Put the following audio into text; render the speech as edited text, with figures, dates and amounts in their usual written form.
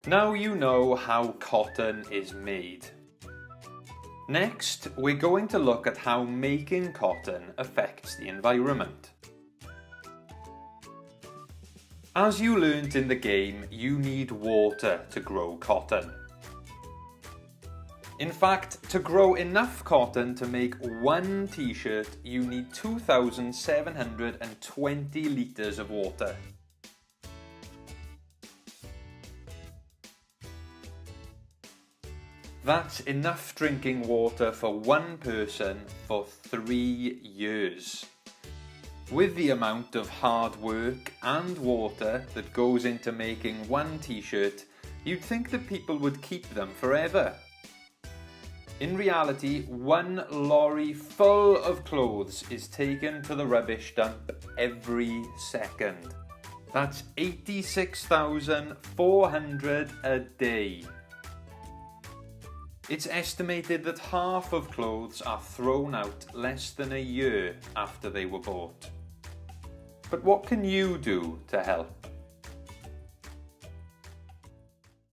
Now you know how cotton is made. Next, we're going to look at how making cotton affects the environment. As you learnt in the game, you need water to grow cotton. In fact, to grow enough cotton to make one t-shirt, you need 2,720 litres of water. That's enough drinking water for one person for 3 years. With the amount of hard work and water that goes into making one t-shirt, you'd think that people would keep them forever. In reality, one lorry full of clothes is taken to the rubbish dump every second. That's 86,400 a day. It's estimated that half of clothes are thrown out less than a year after they were bought. But what can you do to help?